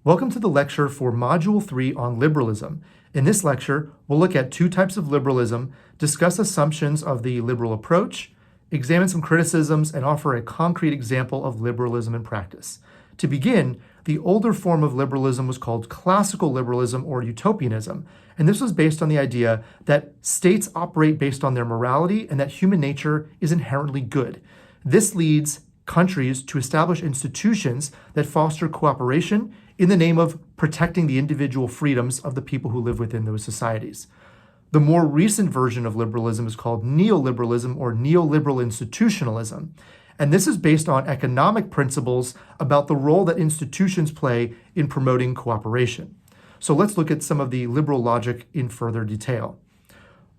Welcome to the lecture for Module 3 on liberalism. In this lecture, we'll look at two types of liberalism, discuss assumptions of the liberal approach, examine some criticisms, and offer a concrete example of liberalism in practice. To begin, the older form of liberalism was called classical liberalism or utopianism, and this was based on the idea that states operate based on their morality and that human nature is inherently good. This leads countries to establish institutions that foster cooperation in the name of protecting the individual freedoms of the people who live within those societies. The more recent version of liberalism is called neoliberalism or neoliberal institutionalism, and this is based on economic principles about the role that institutions play in promoting cooperation. So let's look at some of the liberal logic in further detail.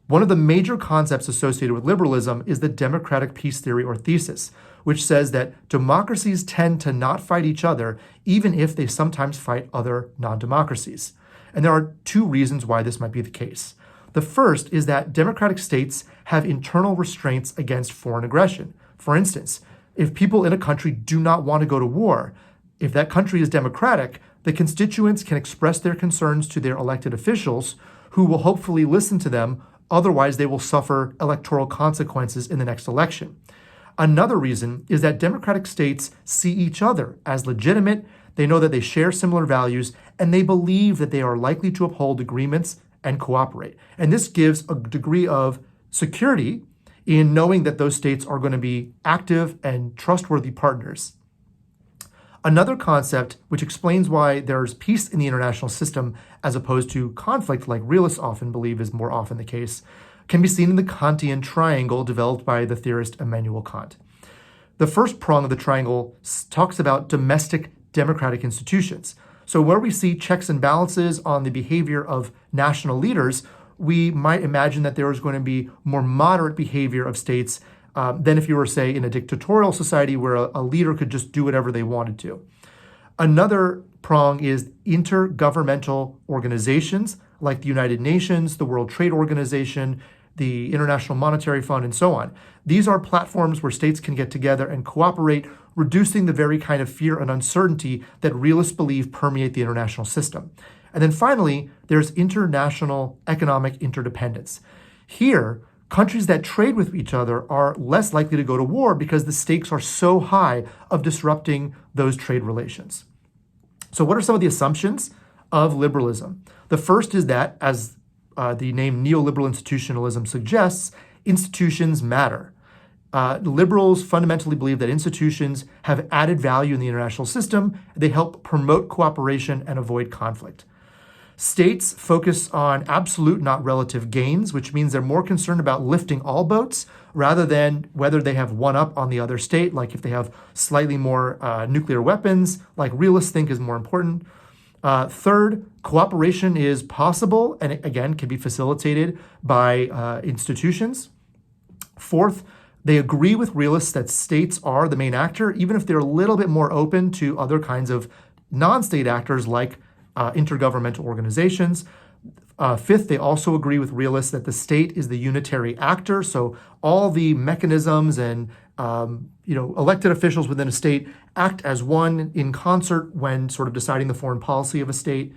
One of the major concepts associated with liberalism is the democratic peace theory or thesis, which says that democracies tend to not fight each other, even if they sometimes fight other non-democracies. And there are two reasons why this might be the case. The first is that democratic states have internal restraints against foreign aggression. For instance, if people in a country do not want to go to war, if that country is democratic, the constituents can express their concerns to their elected officials, who will hopefully listen to them. Otherwise, they will suffer electoral consequences in the next election. Another reason is that democratic states see each other as legitimate. They know that they share similar values, and they believe that they are likely to uphold agreements and cooperate. And this gives a degree of security in knowing that those states are going to be active and trustworthy partners. Another concept which explains why there's peace in the international system as opposed to conflict, like realists often believe is more often the case, can be seen in the Kantian triangle developed by the theorist Immanuel Kant. The first prong of the triangle talks about domestic democratic institutions. So where we see checks and balances on the behavior of national leaders, we might imagine that there is going to be more moderate behavior of states than if you were, say, in a dictatorial society where a leader could just do whatever they wanted to. Another prong is intergovernmental organizations like the United Nations, the World Trade Organization, the International Monetary Fund, and so on. These are platforms where states can get together and cooperate, reducing the very kind of fear and uncertainty that realists believe permeate the international system. And then finally, there's international economic interdependence. Here, countries that trade with each other are less likely to go to war because the stakes are so high of disrupting those trade relations. So what are some of the assumptions of liberalism? The first is that, as the name neoliberal institutionalism suggests, institutions matter. Liberals fundamentally believe that institutions have added value in the international system. They help promote cooperation and avoid conflict. States focus on absolute, not relative gains, which means they're more concerned about lifting all boats rather than whether they have one up on the other state, like if they have slightly more nuclear weapons, like realists think is more important. Third, cooperation is possible and, again, can be facilitated by institutions. Fourth, they agree with realists that states are the main actor, even if they're a little bit more open to other kinds of non-state actors like intergovernmental organizations. Fifth, they also agree with realists that the state is the unitary actor. So all the mechanisms and elected officials within a state act as one in concert when sort of deciding the foreign policy of a state.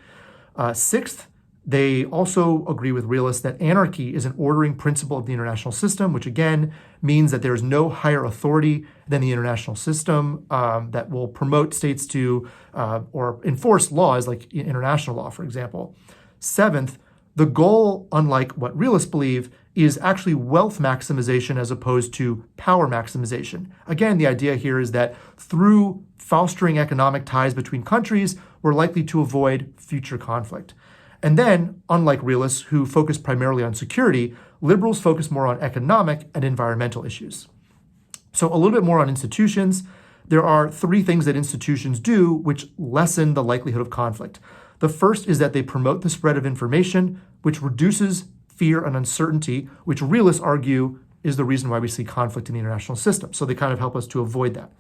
Sixth, they also agree with realists that anarchy is an ordering principle of the international system, which again means that there is no higher authority than the international system that will promote states to or enforce laws like international law, for example. Seventh, the goal, unlike what realists believe, is actually wealth maximization as opposed to power maximization. Again, the idea here is that through fostering economic ties between countries, we're likely to avoid future conflict. And then, unlike realists who focus primarily on security, liberals focus more on economic and environmental issues. So a little bit more on institutions. There are three things that institutions do which lessen the likelihood of conflict. The first is that they promote the spread of information, which reduces fear and uncertainty, which realists argue is the reason why we see conflict in the international system. So they kind of help us to avoid that.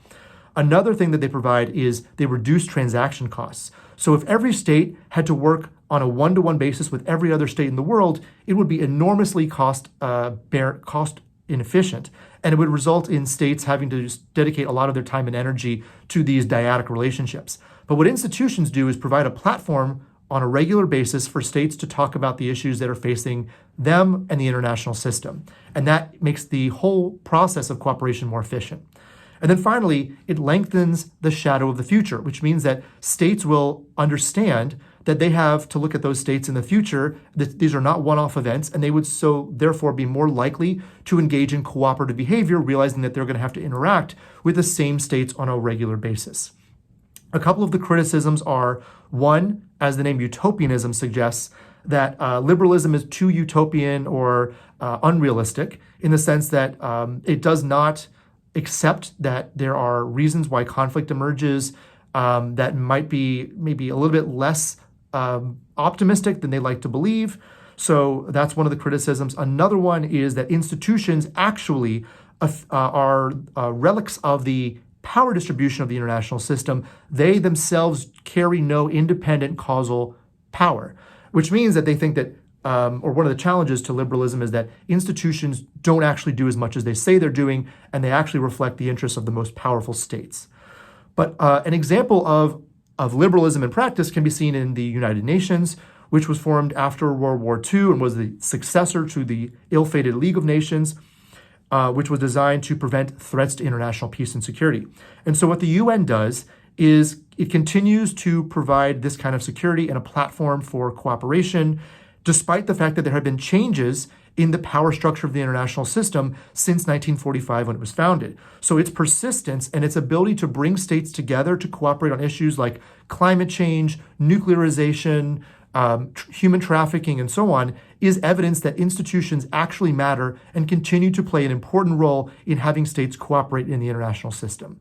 Another thing that they provide is they reduce transaction costs. So if every state had to work on a one-to-one basis with every other state in the world, it would be enormously cost inefficient, and it would result in states having to just dedicate a lot of their time and energy to these dyadic relationships. But what institutions do is provide a platform on a regular basis for states to talk about the issues that are facing them and the international system. And that makes the whole process of cooperation more efficient. And then finally, it lengthens the shadow of the future, which means that states will understand that they have to look at those states in the future, that these are not one-off events, and they would so therefore be more likely to engage in cooperative behavior, realizing that they're going to have to interact with the same states on a regular basis. A couple of the criticisms are, one, as the name utopianism suggests, that liberalism is too utopian or unrealistic in the sense that it does not accept that there are reasons why conflict emerges that might be maybe a little bit less optimistic than they like to believe. So that's one of the criticisms. Another one is that institutions actually are relics of the power distribution of the international system. They themselves carry no independent causal power, which means that they think that, or one of the challenges to liberalism is that institutions don't actually do as much as they say they're doing, and they actually reflect the interests of the most powerful states. But an example of liberalism in practice can be seen in the United Nations, which was formed after World War II and was the successor to the ill-fated League of Nations, which was designed to prevent threats to international peace and security. And so what the UN does is it continues to provide this kind of security and a platform for cooperation, despite the fact that there have been changes in the power structure of the international system since 1945 when it was founded. So its persistence and its ability to bring states together to cooperate on issues like climate change, nuclearization, human trafficking, and so on, is evidence that institutions actually matter and continue to play an important role in having states cooperate in the international system.